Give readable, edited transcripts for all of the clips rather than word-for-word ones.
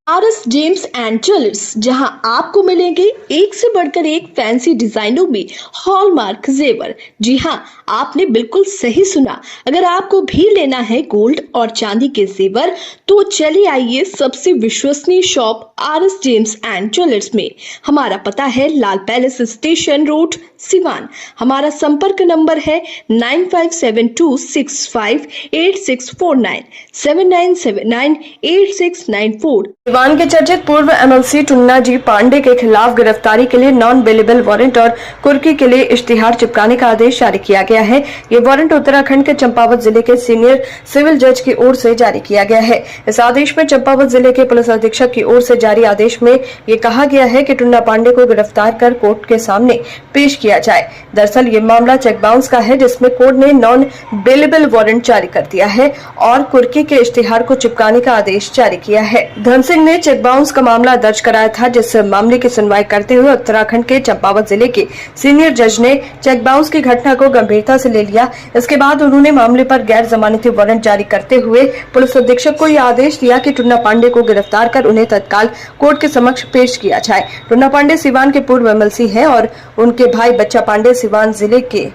RS James and jewellers, जहां आपको मिलेंगे एक से बढ़कर एक फैंसी डिजाइनों में हॉलमार्क जेवर। जी हां, आपने बिल्कुल सही सुना। अगर आपको भी लेना है गोल्ड और चांदी के जेवर, तो चलिए आइए सबसे विश्वसनीय shop RS James and jewellers में। हमारा पता है लाल पैलेस स्टेशन रोड, सिवान। हमारा संपर्क नंबर है 9572658649 79798694। सिवान के चर्चित पूर्व एमएलसी टुन्ना जी पांडे के खिलाफ गिरफ्तारी के लिए नॉन बेलेबल वारंट और कुर्की के लिए इश्तिहार चिपकाने का आदेश जारी किया गया है। ये वारंट उत्तराखंड के चंपावत जिले के सीनियर सिविल जज की ओर से जारी किया गया है। इस आदेश में चंपावत जिले के पुलिस अधीक्षक की ओर से जारी आदेश में ये कहा गया है कि टुन्ना पांडे को गिरफ्तार कर कोर्ट के सामने पेश किया जाए। दरअसल ये मामला चेक बाउंस का है, जिसमें कोर्ट ने नॉन बेलेबल वारंट जारी कर दिया है और कुर्की के इश्तिहार को चिपकाने का आदेश जारी किया है। धन सिंह ने चेक बाउंस का मामला दर्ज कराया था, जिस मामले की सुनवाई करते हुए उत्तराखंड के चंपावत जिले के सीनियर जज ने चेक बाउंस की घटना को गंभीरता से ले लिया। इसके बाद उन्होंने मामले पर गैर जमानती वारंट जारी करते हुए पुलिस अधीक्षक को यह आदेश दिया कि टुन्ना पांडे को गिरफ्तार कर उन्हें तत्काल कोर्ट के समक्ष पेश किया जाए। टुन्ना पांडे सिवान के पूर्व एमएलसी हैं और उनके भाई बच्चा पांडे सिवान जिले के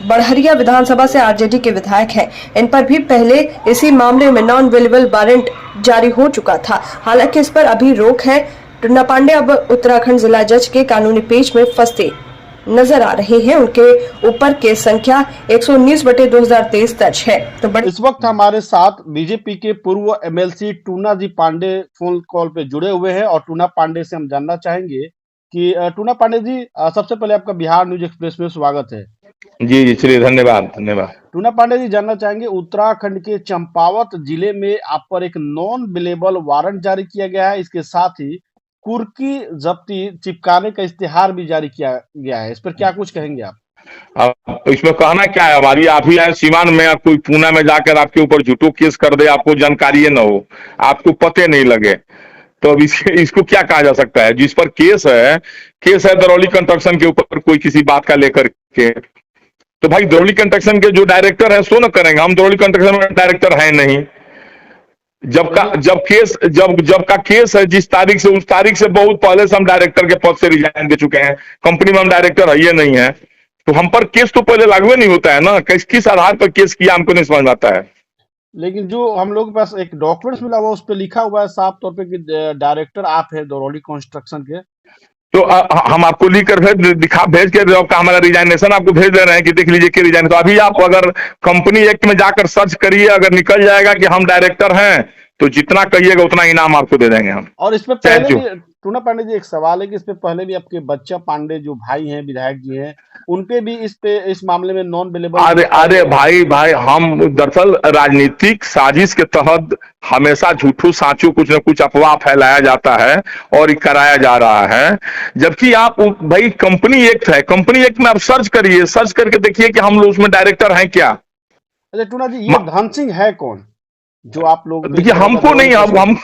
बड़हरिया विधानसभा से आरजेडी के विधायक हैं। इन पर भी पहले इसी मामले में नॉन अवेलेबल वारंट जारी हो चुका था। हालांकि इस पर अभी रोक है। टुन्ना पांडे अब उत्तराखंड जिला जज के कानूनी पेच में फंसते नजर आ रहे हैं। उनके ऊपर केस संख्या 119/2023 दर्ज है। तो इस वक्त हमारे साथ बीजेपी के पूर्व एमएलसी टूना जी पांडे फोन कॉल पे जुड़े हुए हैं और टूना पांडे से हम जानना चाहेंगे कि टूना पांडे जी, सबसे पहले आपका बिहार न्यूज एक्सप्रेस में स्वागत है। जी जी, चलिए, धन्यवाद धन्यवाद। टूना पांडे जी, जानना चाहेंगे उत्तराखंड के चंपावत जिले में आप पर एक नॉन बिलेबल वारंट जारी किया गया है, इसके साथ ही कुर्की जब्ती चिपकाने का इश्तिहार भी जारी किया गया है। इस पर क्या कुछ कहेंगे आप? अब इसमें कहना क्या है, हमारी आप ही आए सीमान में, आप कोई पूना में जाकर आपके ऊपर झूठो केस कर दे, आपको जानकारी न हो, आपको पते नहीं लगे, तो अब इसको क्या कहा जा सकता है? जिस पर केस है दरौली कंस्ट्रक्शन के ऊपर, कोई किसी बात का लेकर के, तो भाई दरौली कंस्ट्रक्शन के जो डायरेक्टर है सो न करेंगे। हम दरौली कंस्ट्रक्शन में डायरेक्टर है नहीं। जब का केस है जिस तारीख से, उस तारीख से बहुत पहले से हम डायरेक्टर के पद से रिजाइन दे चुके हैं। कंपनी में हम डायरेक्टर है ये नहीं है, तो हम पर केस तो पहले लागू नहीं होता है ना। किस आधार पर केस किया हमको नहीं समझ में आता है। लेकिन जो हम लोग के पास एक डॉक्यूमेंट्स मिला हुआ, उस पर लिखा हुआ है साफ तौर पे कि डायरेक्टर आप है दरौली कंस्ट्रक्शन के। तो हम आपको लिखकर भेज के हमारा रिजाइनेशन आपको भेज दे रहे हैं कि देख लीजिए कि रिजाइन। तो अभी आप अगर कंपनी एक्ट में जाकर सर्च करिए, अगर निकल जाएगा कि हम डायरेक्टर हैं, तो जितना कहिएगा उतना इनाम आपको दे देंगे हम। और इसमें पहले भी टूना पांडे जी, एक सवाल है कि इसमें पहले भी आपके बच्चा पांडे जो भाई हैं, विधायक जी हैं, उनपे भी इस मामले में नॉन बिलेबल। अरे भाई, हम दरअसल राजनीतिक साजिश के तहत हमेशा झूठू साचू कुछ न कुछ अफवाह फैलाया जाता है और कराया जा रहा है। जबकि आप भाई कंपनी एक्ट है, कंपनी एक्ट में आप सर्च करिए, सर्च करके देखिए कि हम लोग उसमें डायरेक्टर हैं क्या। अच्छा टूना जी, ये धन सिंह है कौन जो आप लोग? देखिए, हमको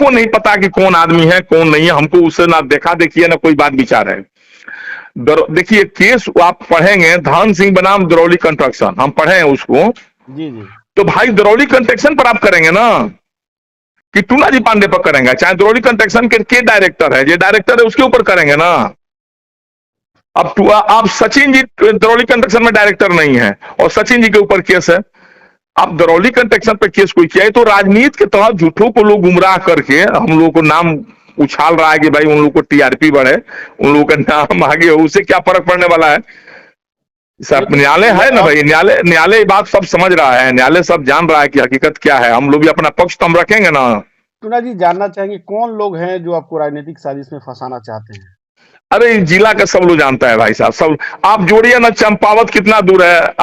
नहीं पता कि कौन आदमी है कौन नहीं है। हमको उससे ना देखा देखिए ना कोई बात विचार है। देखिए, केस आप पढ़ेंगे, धन सिंह बनाम दरौली कंस्ट्रक्शन, हम पढ़े हैं उसको। जी जी। तो भाई दरौली कंस्ट्रक्शन पर आप करेंगे ना कि टूना जी पांडे पर करेंगे? चाहे दरौली कंस्ट्रक्शन के डायरेक्टर है, जो डायरेक्टर है उसके ऊपर करेंगे ना। अब आप सचिन जी दरौली कंस्ट्रक्शन में डायरेक्टर नहीं है और सचिन जी के ऊपर केस है। आप दरौली कंस्ट्रक्शन पे केस कोई किया है, तो राजनीति के तहत झूठों को लोग गुमराह करके हम लोगों को नाम उछाल रहा है कि भाई उन लोगों को टीआरपी बढ़े, उन लोगों का नाम आगे हो, उससे क्या फर्क पड़ने वाला है? सब न्यायालय है ना भाई, न्यायालय बात सब समझ रहा है, न्यायालय सब जान रहा है कि हकीकत क्या है। हम लोग भी अपना पक्ष तो हम रखेंगे ना। टूना जी, जानना चाहेंगे कौन लोग हैं जो आपको राजनीतिक साजिश में फंसाना चाहते हैं? अरे जिला का सब लोग जानता है भाई साहब, सब। आप जोड़िए ना, चंपावत कितना दूर है।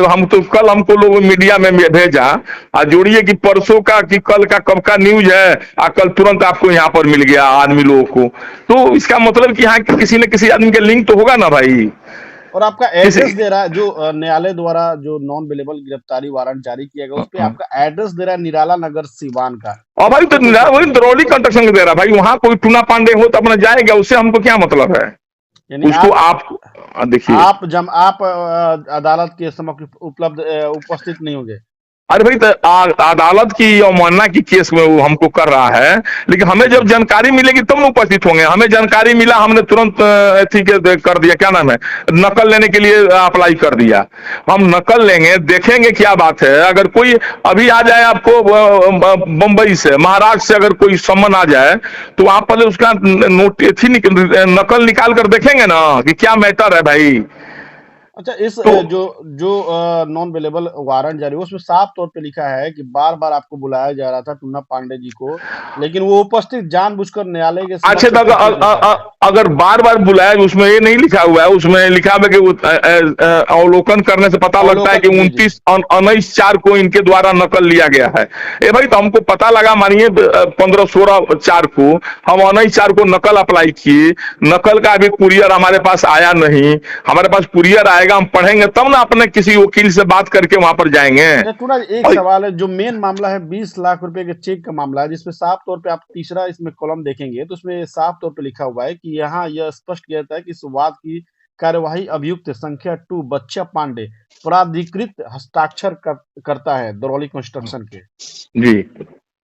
हम तो कल हमको लोग मीडिया में भेजा, जोड़िए कि परसों का कि कल का कब का न्यूज है, कल तुरंत आपको यहाँ पर मिल गया आदमी लोगों को। तो इसका मतलब कि यहाँ किसी न किसी आदमी के लिंक तो होगा ना भाई। और आपका एड्रेस दे रहा है, जो न्यायालय द्वारा जो नॉन बिलेबल गिरफ्तारी वारंट जारी किया गया, उस पे आपका एड्रेस दे रहा है निराला नगर सिवान का। और भाई तो वही दरौली कंस्ट्रक्शन दे रहा है भाई, वहां कोई टूना पांडे हो तो अपना जाएगा, उससे हमको क्या मतलब है? उसको आप देखिए, आप अदालत के समक्ष उपस्थित नहीं होंगे। अरे भाई, तो अदालत की अवमानना की केस में वो हमको कर रहा है, लेकिन हमें जब जानकारी मिलेगी तब ना उपस्थित होंगे। हमें जानकारी मिला, हमने तुरंत ठीक है कर दिया, क्या नाम है, नकल लेने के लिए अप्लाई कर दिया। हम नकल लेंगे, देखेंगे क्या बात है। अगर कोई अभी आ जाए आपको बंबई से, महाराष्ट्र से अगर कोई सम्मन आ जाए, तो आप पहले उसका नकल निकाल कर देखेंगे ना कि क्या मैटर है भाई। अच्छा, इस तो जो जो नॉन अवेलेबल वारंट जारी हुआ उसमें साफ तौर पे लिखा है कि बार बार आपको बुलाया जा रहा था टूना पांडे जी को, लेकिन वो उपस्थित जानबूझकर न्यायालय के समक्ष अच्छा, तो उपस्थित नहीं था। अगर बार बार बुलाया, उसमें ये नहीं लिखा हुआ है, उसमें लिखा हुआ है कि अवलोकन करने से पता लगता है कि अवलोकन, जी जी 29/4 को इनके द्वारा नकल लिया गया है। ए भाई, तो हमको पता लगा, मानिए 15-16/4 को हम 29/4 को नकल अप्लाई किए, नकल का अभी कुरियर हमारे पास आया नहीं। हमारे पास कुरियर आएगा, हम पढ़ेंगे तब ना अपने किसी वकील से बात करके वहां पर जाएंगे। अच्छा, टूना जी, एक और सवाल है। जो मेन मामला है 20 लाख रुपए के चेक का मामला है, जिसमें साफ तौर पे आप तीसरा इसमें कॉलम देखेंगे तो उसमें साफ तौर पे लिखा हुआ है कि यहाँ यह स्पष्ट किया जाता है कि इस वाद की कार्यवाही अभियुक्त संख्या 2 बच्चा पांडे प्राधिकृत हस्ताक्षर करता है दरौली कंस्ट्रक्शन के। जी,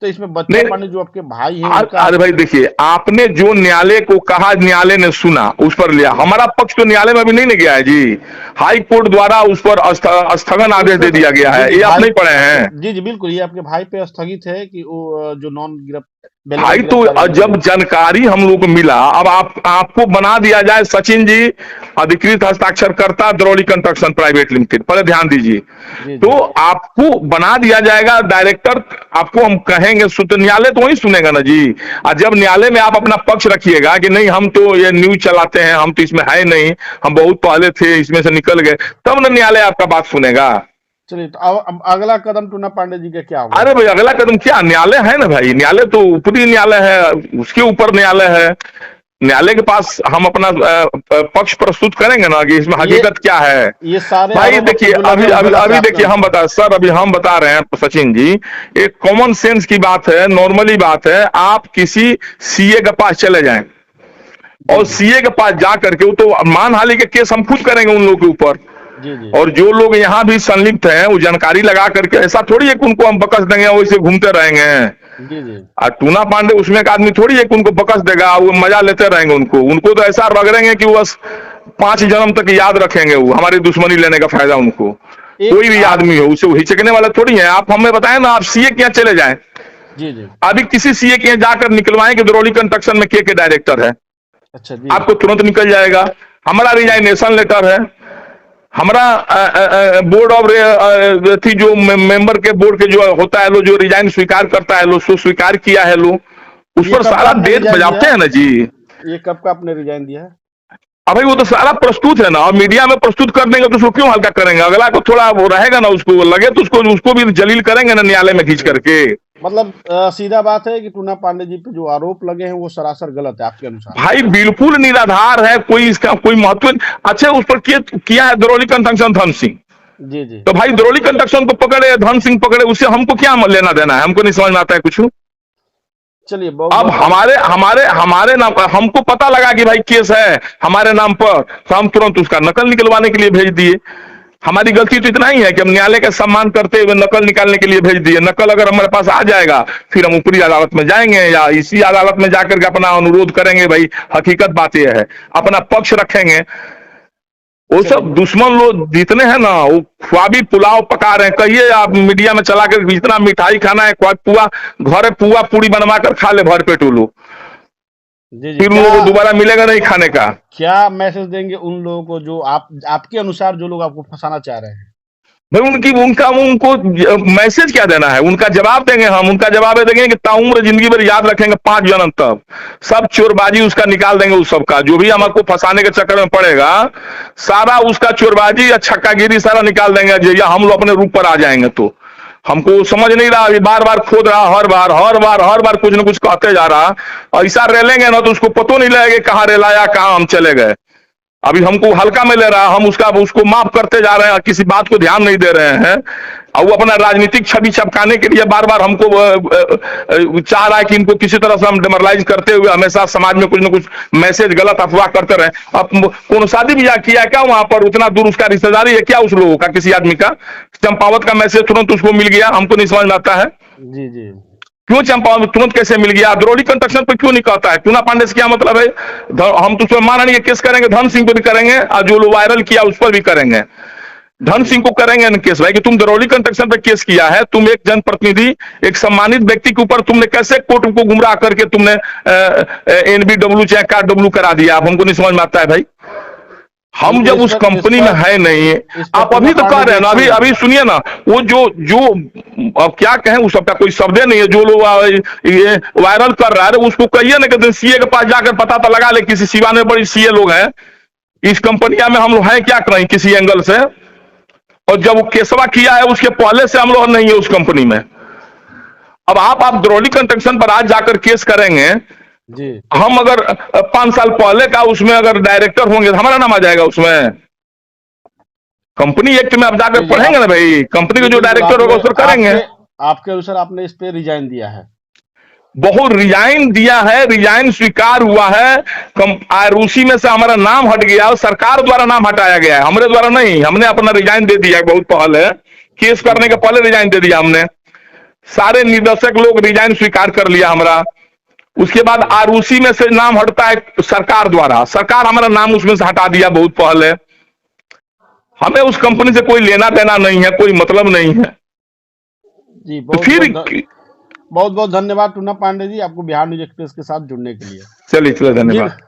तो इसमें बच्चा नहीं, पांडे जो आपके भाई हैं उनका अरे भाई देखिए, आपने जो न्यायालय को कहा, न्यायालय ने सुना, उस पर लिया। जी हमारा पक्ष तो न्यायालय में अभी नहीं गया है जी। हाई कोर्ट द्वारा उस पर स्थगन आदेश उसमें दे दिया गया जी है, जी ये आप भाई, नहीं पढ़े हैं। जी जी बिल्कुल, ये आपके भाई पे स्थगित है कि वो जो नॉन भाई, अवेलेबल तो गिरफ्तारी दी जब गई। जानकारी हम लोग को मिला, अब आपको बना दिया जाए सचिन जी अधिकृत हस्ताक्षरकर्ता दरौली कंस्ट्रक्शन प्राइवेट लिमिटेड, पहले ध्यान दीजिए। जी तो जी आपको बना दिया जाएगा डायरेक्टर, आपको हम कहेंगे तो न्यायालय तो वही सुनेगा ना जी। और जब न्यायालय में आप अपना पक्ष रखिएगा कि नहीं, हम तो ये न्यूज चलाते हैं, हम तो इसमें है नहीं, हम बहुत पहले थे, इसमें से निकल गए, तब ना न्यायालय आपका बात सुनेगा। चलिए, तो अब अगला कदम टूना पांडे जी का क्या होगा? अरे भाई, अगला कदम क्या, न्यायालय है ना भाई, न्यायालय तो ऊपरी न्यायालय है, उसके ऊपर न्यायालय है। न्यायालय के पास हम अपना पक्ष प्रस्तुत करेंगे ना कि इसमें ये हकीकत क्या है। ये सारे भाई आरोप देखिए, जो लगे अभी हैं, वो अभी गलत है अभी आपके देखिए, हम अनुसार? बता सर, अभी हम बता रहे हैं सचिन जी, एक कॉमन सेंस की बात है, नॉर्मली बात है। आप किसी सीए के पास चले जाएं जी और जी सीए के पास जा करके, वो तो मानहानि के केस हम खुद करेंगे उन लोगों के ऊपर। जी जी और जो लोग यहाँ भी संलिप्त हैं, वो जानकारी लगा करके, ऐसा थोड़ी है कि उनको हम बकस देंगे, वैसे घूमते रहेंगे। जी जी और टूना पांडे उसमें एक आदमी थोड़ी है कि उनको बकस देगा, वो मजा लेते रहेंगे। उनको तो ऐसा रगड़ेंगे कि वो बस 5 जन्म तक याद रखेंगे, वो हमारी दुश्मनी लेने का फायदा उनको। एक कोई भी आप आदमी हो, उसे हिचकने वाला थोड़ी है। आप हमें बताएं ना, आप सीए के यहाँ चले जाएं, जी जी अभी किसी सीए के यहाँ जाकर निकलवाएं कि दरौली कंस्ट्रक्शन में के डायरेक्टर है, अच्छा जी आपको तुरंत निकल जाएगा। हमारा रिजाइनेशन लेटर है, हमारा बोर्ड ऑफ थी, जो मेंबर के बोर्ड के जो होता है लो, जो रिजाइन स्वीकार करता है लो, सो स्वीकार किया है लो, उस ये पर कब का सारा आपने डेट रिजाइन दिया बजाते है? हैं ना जी। ये कब का आपने रिजाइन दिया है? अब भाई, वो तो सारा प्रस्तुत है ना, और मीडिया में प्रस्तुत कर देंगे तो उसको क्यों हल्का करेंगे। अगला को थोड़ा वो रहेगा ना, उसको लगे तो उसको भी जलील करेंगे ना न्यायालय में खींच करके। मतलब सीधा बात है कि टूना पांडे जी पे जो आरोप लगे हैं वो सरासर गलत है आपके अनुसार? भाई बिल्कुल निराधार है, कोई इसका कोई महत्व। अच्छा, उस पर किया है दरौली कंस्ट्रक्शन धन सिंह, जी जी तो भाई दरौली कंस्ट्रक्शन को पकड़े, धन सिंह पकड़े, उससे हमको क्या लेना देना है, हमको नहीं समझ में आता है कुछ। चलिए, बहुत अब बहुत हमारे नाम पर हमको पता लगा कि भाई केस है हमारे नाम पर, तो हम तुरंत उसका नकल निकलवाने के लिए भेज दिए। हमारी गलती तो इतना ही है कि हम न्यायालय का सम्मान करते हुए नकल निकालने के लिए भेज दिए। नकल अगर हमारे पास आ जाएगा, फिर हम ऊपरी अदालत में जाएंगे या इसी अदालत में जाकर के अपना अनुरोध करेंगे, भाई हकीकत बात यह है, अपना पक्ष रखेंगे। वो सब चलिए, दुश्मन लोग जितने हैं ना, वो ख्वाबी पुलाव पका रहे हैं। कहिए आप मीडिया में चला कर, जितना मिठाई खाना है, घरे पुआ पूरी बनवा कर खा ले भर पेट वो लोग, जी जी फिर उन लोगों को दोबारा मिलेगा नहीं खाने का। क्या मैसेज देंगे उन लोगों को जो आपके अनुसार जो लोग आपको फंसाना चाह रहे हैं? भाई उनको मैसेज क्या देना है, उनका जवाब देंगे हम। उनका जवाब देंगे कि ताउम्र जिंदगी भर याद रखेंगे, 5 जन्म तक सब चोरबाजी उसका निकाल देंगे। उस सबका जो भी हमको फंसाने के चक्कर में पड़ेगा, सारा उसका चोरबाजी या छक्कागिरी सारा निकाल देंगे, या हम लोग अपने रूप पर आ जाएंगे। तो हमको समझ नहीं रहा, अभी बार बार खोद रहा, हर बार कुछ न कुछ कहते जा रहा। ऐसा रेलेंगे ना तो उसको पता नहीं लगेगा कहाँ रेलाया, कहाँ हम चले गए। अभी हमको हल्का में ले रहा, हम उसको माफ करते जा रहे हैं, किसी बात को ध्यान नहीं दे रहे हैं। और वो अपना राजनीतिक छवि छपकाने के लिए बार बार हमको चाह रहा है कि इनको किसी तरह से हम डिमोरलाइज करते हुए हमेशा समाज में कुछ न कुछ मैसेज गलत अफवाह करते रहे। अब कौन शादी ब्याह किया क्या वहां पर, उतना दूर उसका रिश्तेदारी है क्या उस लोगों का, किसी आदमी का? चंपावत का मैसेज तुरंत उसको मिल गया, हमको नहीं समझ में आता है जी जी क्यों चंपावत तुरंत कैसे मिल गया? द्रोणी कंस्ट्रक्शन पर क्यों नहीं कहता है? टूना पांडे से क्या मतलब है? हम तो उसमें माननीय केस करेंगे, धन सिंह पर भी करेंगे और जो वायरल किया उस पर भी करेंगे। धन सिंह को करेंगे न केस भाई कि तुम दरौली कंस्ट्रक्शन पे केस किया है, तुम एक जनप्रतिनिधि, एक सम्मानित व्यक्ति के ऊपर तुमने कैसे कोर्ट को गुमराह करके तुमने एनबीडब्ल्यू चाहे KW करा दिया? आप हमको नहीं समझ में आता है भाई। हम जब उस कंपनी में है नहीं, आप अभी तो कह रहे हैं ना, अभी अभी सुनिए ना, वो जो अब क्या कहें, उस सबका कोई शब्द नहीं है। जो लोग ये वायरल कर रहा है उसको कहिए ना कि सीए के पास जाकर पता तो लगा ले, किसी सिवान में बड़ी सीए लोग हैं, इस कंपनिया में हम लोग हैं क्या करें किसी एंगल से। और जब वो केसवा किया है उसके पहले से हम लोग नहीं है उस कंपनी में। अब आप दरौली कंस्ट्रक्शन पर आज जाकर केस करेंगे, जी हम अगर 5 साल पहले का उसमें अगर डायरेक्टर होंगे तो हमारा नाम आ जाएगा उसमें। कंपनी एक्ट में आप जाकर पढ़ेंगे ना भाई, कंपनी के जो डायरेक्टर होगा उस पर करेंगे। आपके अनुसार आपने इस पे रिजाइन दिया है? बहुत रिजाइन दिया है, रिजाइन स्वीकार हुआ है, आरओसी में से हमारा नाम हट गया और सरकार द्वारा नाम हटाया गया है, हमारे द्वारा नहीं। हमने अपना रिजाइन दे दिया है बहुत पहले, केस करने के पहले रिजाइन दे दिया हमने। सारे निदेशक लोग रिजाइन स्वीकार कर लिया हमारा। उसके बाद आरओसी में से नाम हटता है सरकार द्वारा, सरकार हमारा नाम उसमें से हटा दिया बहुत पहले। हमें उस कंपनी से कोई लेना देना नहीं है, कोई मतलब नहीं है। जी तो फिर बहुत बहुत धन्यवाद टूना पांडे जी, आपको बिहार न्यूज एक्सप्रेस के साथ जुड़ने के लिए। चलिए धन्यवाद।